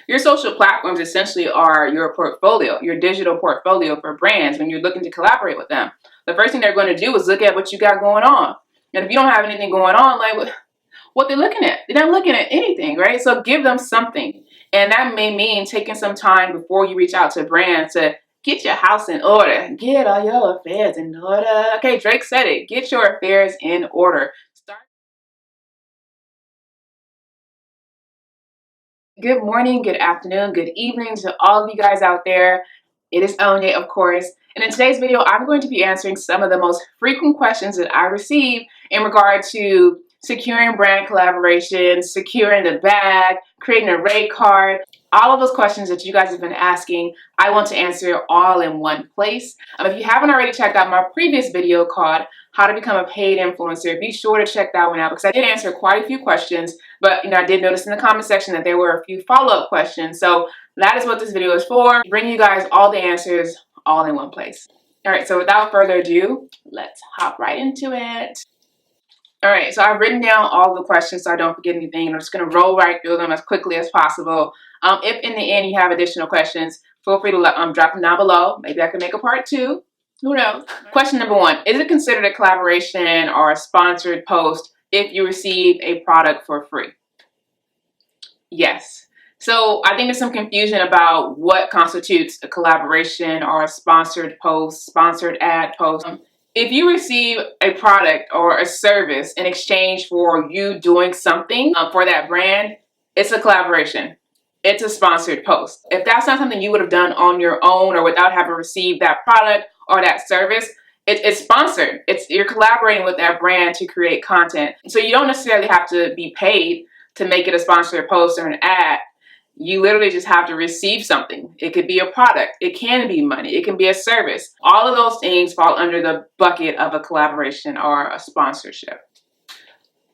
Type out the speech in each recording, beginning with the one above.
Your social platforms essentially are your portfolio, your digital portfolio for brands when you're looking to collaborate with them. The first thing they're going to do is look at what you got going on. And if you don't have anything going on, like what they're looking at, they're not looking at anything, right? So give them something. And that may mean taking some time before you reach out to brands to get your house in order. Get all your affairs in order. Okay, Drake said it. Get your affairs in order. Good morning, good afternoon, good evening to all of you guys out there. It is Own Day, of course. And in today's video, I'm going to be answering some of the most frequent questions that I receive in regard to securing brand collaborations, securing the bag, creating a rate card. All of those questions that you guys have been asking, I want to answer all in one place. If you haven't already checked out my previous video called How to Become a Paid Influencer, be sure to check that one out because I did answer quite a few questions, but I did notice in the comment section that there were a few follow-up questions. So that is what this video is for. Bring you guys all the answers all in one place. All right, so without further ado, let's hop right into it. All right, so I've written down all the questions so I don't forget anything, and I'm just going to roll right through them as quickly as possible. If in the end you have additional questions, feel free to drop them down below. Maybe I can make a part 2. Who knows? Question number 1, is it considered a collaboration or a sponsored post if you receive a product for free? Yes. So I think there's some confusion about what constitutes a collaboration or a sponsored post, sponsored ad post. If you receive a product or a service in exchange for you doing something for that brand, it's a collaboration. It's a sponsored post. If that's not something you would have done on your own or without having received that product or that service, it's sponsored. You're collaborating with that brand to create content. So you don't necessarily have to be paid to make it a sponsored post or an ad. You literally just have to receive something. It could be a product. It can be money. It can be a service. All of those things fall under the bucket of a collaboration or a sponsorship.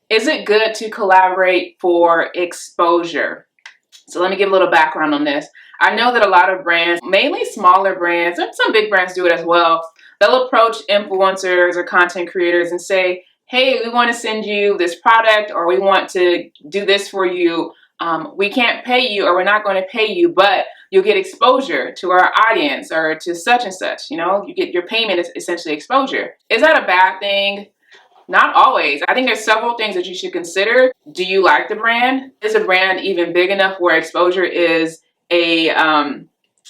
Is it good to collaborate for exposure? So let me give a little background on this. I know that a lot of brands, mainly smaller brands, and some big brands do it as well, they'll approach influencers or content creators and say, hey, we want to send you this product, or we want to do this for you. We can't pay you, or we're not going to pay you, but you'll get exposure to our audience or to such and such. You get your payment is essentially exposure. Is that a bad thing? Not always. I think there's several things that you should consider. Do you like the brand? Is a brand even big enough where exposure is a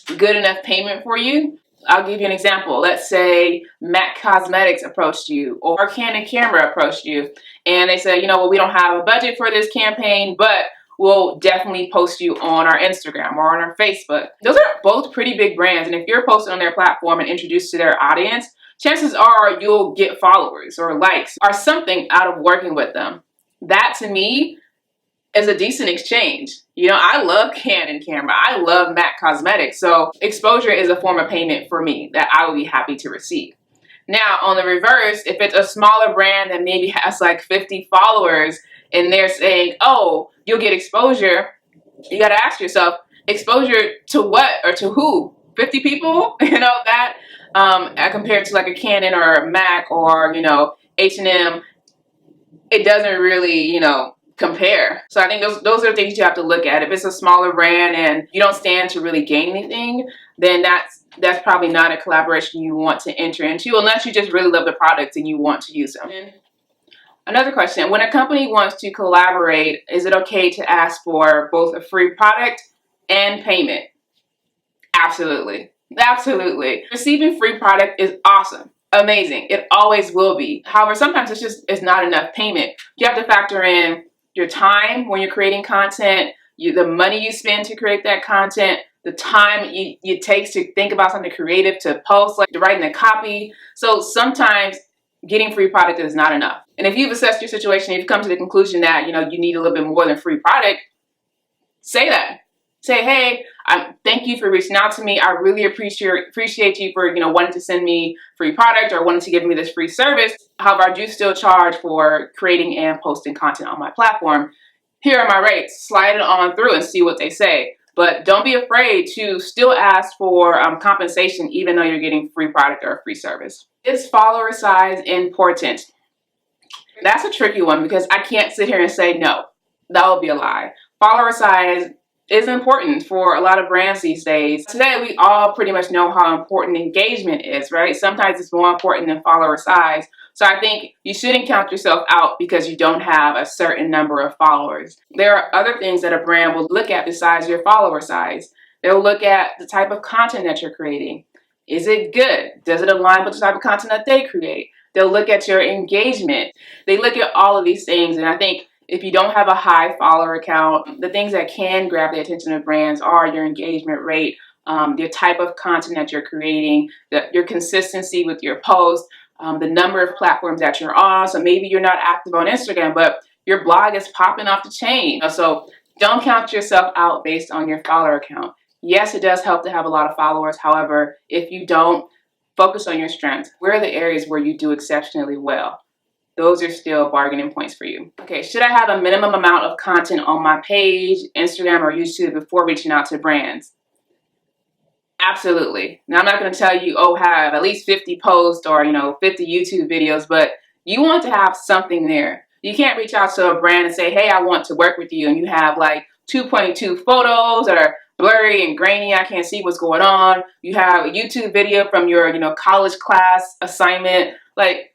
good enough payment for you? I'll give you an example. Let's say MAC Cosmetics approached you or Canon Camera approached you and they said, well, we don't have a budget for this campaign, but we'll definitely post you on our Instagram or on our Facebook. Those are both pretty big brands. And if you're posted on their platform and introduced to their audience, chances are you'll get followers or likes or something out of working with them. That to me is a decent exchange. I love Canon Camera. I love MAC Cosmetics. So exposure is a form of payment for me that I would be happy to receive. Now, on the reverse, if it's a smaller brand that maybe has like 50 followers and they're saying, oh, you'll get exposure, you got to ask yourself, exposure to what or to who? 50 people? That compared to like a Canon or a MAC or, H&M, it doesn't really, compare. So I think those are things you have to look at. If it's a smaller brand and you don't stand to really gain anything, then that's probably not a collaboration you want to enter into unless you just really love the products and you want to use them. Another question, when a company wants to collaborate, is it okay to ask for both a free product and payment? Absolutely. Absolutely. Receiving free product is awesome. Amazing. It always will be. However, sometimes it's not enough payment. You have to factor in your time when you're creating content, the money you spend to create that content, the time it takes to think about something creative to post, like writing the copy. So sometimes getting free product is not enough. And if you've assessed your situation, if you've come to the conclusion that, you need a little bit more than free product, say that. Say, hey, thank you for reaching out to me. I really appreciate you for, wanting to send me free product or wanting to give me this free service. However, I do still charge for creating and posting content on my platform. Here are my rates. Slide it on through and see what they say. But don't be afraid to still ask for compensation even though you're getting free product or a free service. Is follower size important? That's a tricky one because I can't sit here and say no. That would be a lie. Follower size is important for a lot of brands these days. Today, we all pretty much know how important engagement is, right? Sometimes it's more important than follower size. So I think you shouldn't count yourself out because you don't have a certain number of followers. There are other things that a brand will look at besides your follower size. They'll look at the type of content that you're creating. Is it good? Does it align with the type of content that they create? They'll look at your engagement. They look at all of these things, and I think if you don't have a high follower count, the things that can grab the attention of brands are your engagement rate, the type of content that you're creating, your consistency with your posts, the number of platforms that you're on. So maybe you're not active on Instagram, but your blog is popping off the chain. So don't count yourself out based on your follower count. Yes, it does help to have a lot of followers. However, if you don't, focus on your strengths. Where are the areas where you do exceptionally well? Those are still bargaining points for you. Okay, should I have a minimum amount of content on my page, Instagram, or YouTube before reaching out to brands? Absolutely. Now, I'm not going to tell you, oh, have at least 50 posts or, 50 YouTube videos, but you want to have something there. You can't reach out to a brand and say, hey, I want to work with you, and you have like 2.2 photos that are blurry and grainy. I can't see what's going on. You have a YouTube video from your, college class assignment. Like,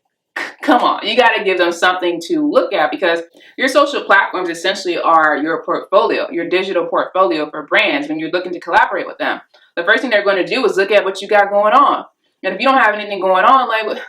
come on, you got to give them something to look at, because your social platforms essentially are your portfolio, your digital portfolio for brands when you're looking to collaborate with them. The first thing they're going to do is look at what you got going on. And if you don't have anything going on, like,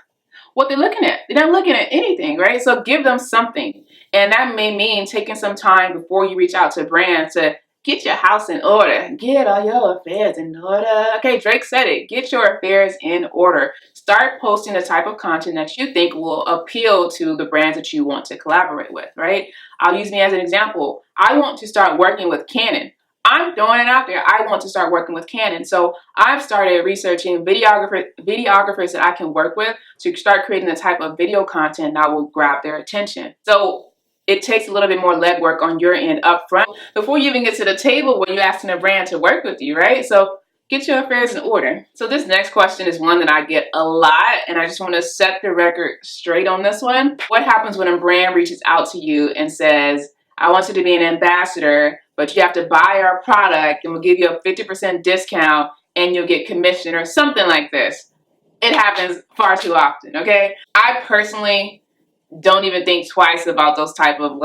what they're looking at, they're not looking at anything, right? So give them something. And that may mean taking some time before you reach out to brands to get your house in order. Get all your affairs in order. Okay, Drake said it. Get your affairs in order. Start posting the type of content that you think will appeal to the brands that you want to collaborate with, right? I'll use me as an example. I want to start working with Canon. I'm throwing it out there. I want to start working with Canon. So I've started researching videographers that I can work with to start creating the type of video content that will grab their attention. So it takes a little bit more legwork on your end up front before you even get to the table when you're asking a brand to work with you, right? So get your affairs in order. So this next question is one that I get a lot, and I just want to set the record straight on this one. What happens when a brand reaches out to you and says, I want you to be an ambassador, but you have to buy our product and we'll give you a 50% discount and you'll get commission or something like this? It happens far too often, okay? I personally don't even think twice about those type of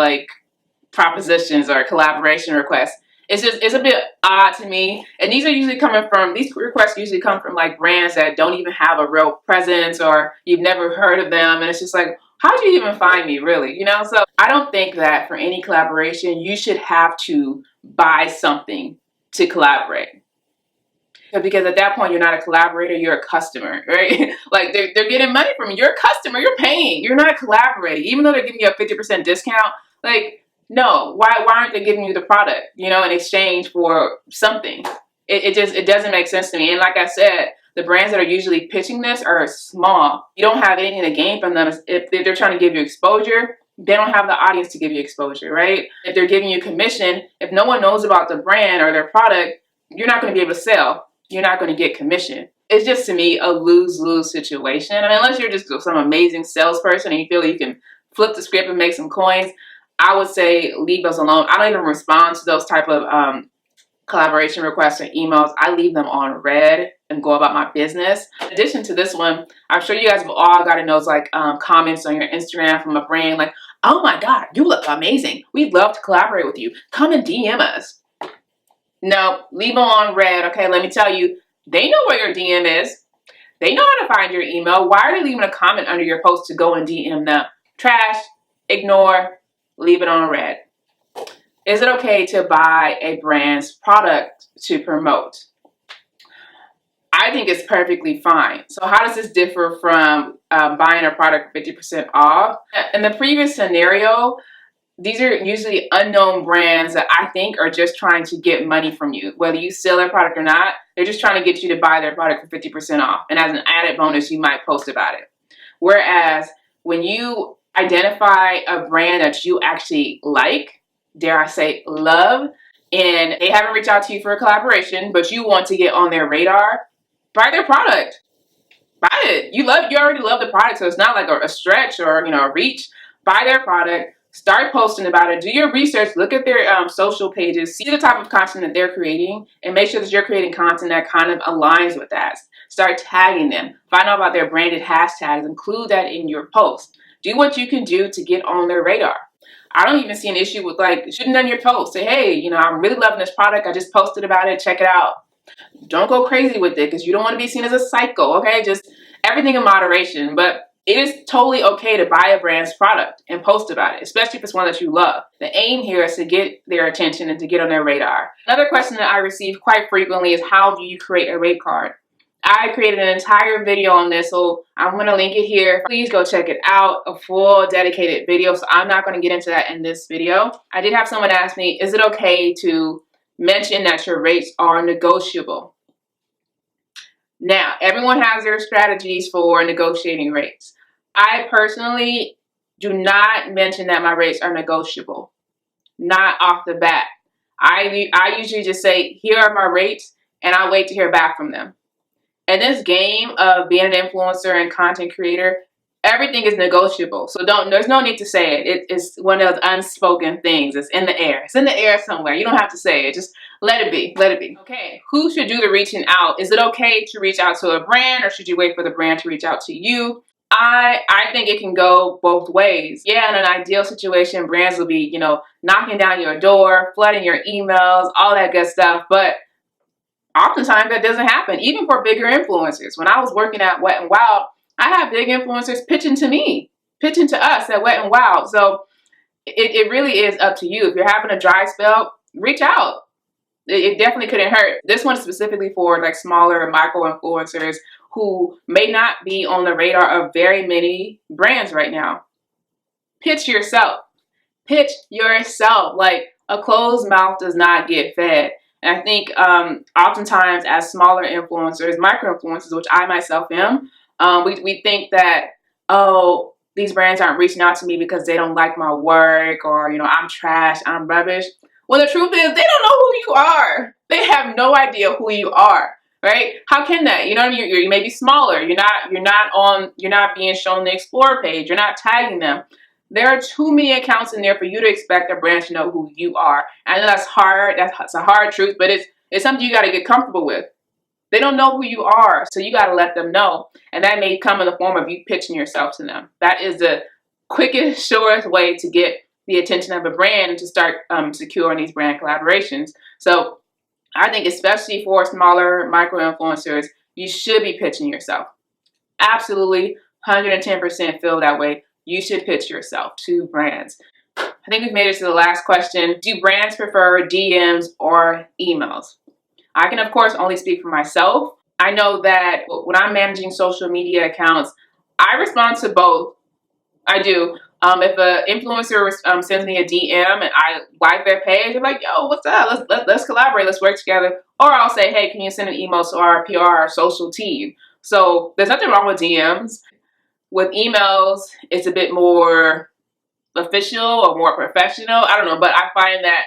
propositions or collaboration requests. It's a bit odd to me. And these requests usually come from brands that don't even have a real presence, or you've never heard of them. And it's just like, how'd you even find me, really? So I don't think that for any collaboration, you should have to buy something to collaborate. Because at that point, you're not a collaborator, you're a customer, right? They're getting money from you. You're a customer, you're paying. You're not collaborating. Even though they're giving you a 50% discount, no, why aren't they giving you the product, in exchange for something? It doesn't make sense to me. And like I said, the brands that are usually pitching this are small. You don't have anything to gain from them. If they're trying to give you exposure, they don't have the audience to give you exposure, right? If they're giving you commission, if no one knows about the brand or their product, you're not going to be able to sell. You're not going to get commission. It's just, to me, a lose-lose situation. I mean, unless you're just some amazing salesperson and you feel you can flip the script and make some coins, I would say leave those alone. I don't even respond to those type of collaboration requests or emails. I leave them on red and go about my business. In addition to this one, I'm sure you guys have all gotten those comments on your Instagram from a brand like, oh my God, you look amazing. We'd love to collaborate with you. Come and DM us. No, leave them on red. Okay, let me tell you, they know where your DM is. They know how to find your email. Why are they leaving a comment under your post to go and DM them? Trash, ignore, leave it on red. Is it okay to buy a brand's product to promote? I think it's perfectly fine. So how does this differ from buying a product 50% off? In the previous scenario, these are usually unknown brands that I think are just trying to get money from you. Whether you sell their product or not, they're just trying to get you to buy their product for 50% off. And as an added bonus, you might post about it. Whereas when you identify a brand that you actually like, dare I say love, and they haven't reached out to you for a collaboration, but you want to get on their radar, buy their product. Buy it. You already love the product, so it's not like a stretch or a reach. Buy their product. Start posting about it. Do your research. Look at their social pages. See the type of content that they're creating, and make sure that you're creating content that kind of aligns with that. Start tagging them. Find out about their branded hashtags. Include that in your post. Do what you can do to get on their radar. I don't even see an issue with like shooting on your post. Say, hey, you know, I'm really loving this product. I just posted about it. Check it out. Don't go crazy with it because you don't want to be seen as a psycho, okay? Just everything in moderation. But it is totally okay to buy a brand's product and post about it, especially if it's one that you love. The aim here is to get their attention and to get on their radar. Another question that I receive quite frequently is, how do you create a rate card? I created an entire video on this, so I'm going to link it here. Please go check it out, a full dedicated video. So I'm not going to get into that in this video. I did have someone ask me, is it okay to mention that your rates are negotiable? Now, everyone has their strategies for negotiating rates. I personally do not mention that my rates are negotiable. Not off the bat. I usually just say, here are my rates, and I'll wait to hear back from them. In this game of being an influencer and content creator, everything is negotiable. So there's no need to say it. It's one of those unspoken things. It's in the air. It's in the air somewhere. You don't have to say it. Just let it be. Let it be. Okay, who should do the reaching out? Is it okay to reach out to a brand, or should you wait for the brand to reach out to you? I think it can go both ways. Yeah, in an ideal situation, brands will be, you know, knocking down your door, flooding your emails, all that good stuff. But oftentimes that doesn't happen, even for bigger influencers. When I was working at Wet n Wild, I had big influencers pitching to me, pitching to us at Wet n Wild. So it really is up to you. If you're having a dry spell, reach out. It definitely couldn't hurt. This one is specifically for like smaller micro influencers who may not be on the radar of very many brands right now. Pitch yourself. Pitch yourself. Like, a closed mouth does not get fed. And I think oftentimes as smaller influencers, micro influencers, which I myself am, we think that, oh, these brands aren't reaching out to me because they don't like my work, or, you know, I'm trash, I'm rubbish. Well, the truth is, they don't know who you are. They have no idea who you are, right? How can that? You know, you may be smaller. You're not being shown the Explore page. You're not tagging them. There are too many accounts in there for you to expect a brand to know who you are. I know that's hard. That's a hard truth, but it's something you got to get comfortable with. They don't know who you are, so you got to let them know. And that may come in the form of you pitching yourself to them. That is the quickest, surest way to get the attention of a brand and to start securing these brand collaborations. So I think especially for smaller micro influencers, you should be pitching yourself. Absolutely, 110% feel that way. You should pitch yourself to brands. I think we've made it to the last question. Do brands prefer DMs or emails? I can, of course, only speak for myself. I know that when I'm managing social media accounts, I respond to both. I do. If an influencer sends me a DM and I like their page, I'm like, yo, what's up? Let's collaborate. Let's work together. Or I'll say, hey, can you send an email to our PR, our social team? So there's nothing wrong with DMs. With emails, it's a bit more official or more professional. I don't know, but I find that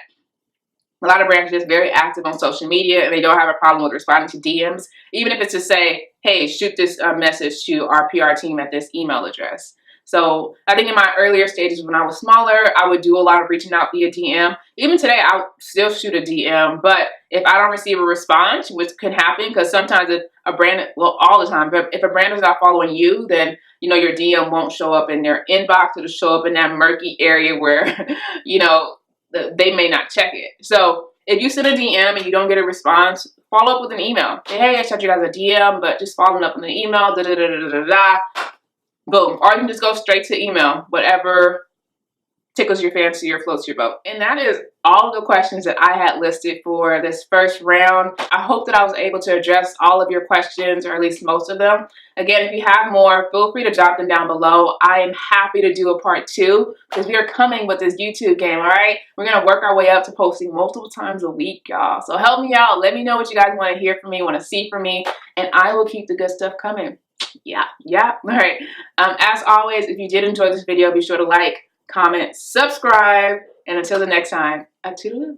a lot of brands are just very active on social media and they don't have a problem with responding to DMs, even if it's to say, hey, shoot this message to our PR team at this email address. So I think in my earlier stages when I was smaller, I would do a lot of reaching out via DM. Even today, I'll still shoot a DM, but if I don't receive a response, which can happen because sometimes if a brand, well, all the time, but if a brand is not following you, then, you know, your DM won't show up in their inbox. It'll show up in that murky area where, you know, they may not check it. So if you send a DM and you don't get a response, follow up with an email. Say, hey, I sent you guys a DM, but just following up with an email, Boom. Or you can just go straight to email, whatever tickles your fancy or floats your boat. And that is all of the questions that I had listed for this first round. I hope that I was able to address all of your questions, or at least most of them. Again, if you have more, feel free to drop them down below. I am happy to do a part 2 because we are coming with this YouTube game, all right? We're going to work our way up to posting multiple times a week, y'all. So help me out. Let me know what you guys want to hear from me, want to see from me, and I will keep the good stuff coming. Yeah. All right. As always, if you did enjoy this video, be sure to like, comment, subscribe, and until the next time, toodaloo.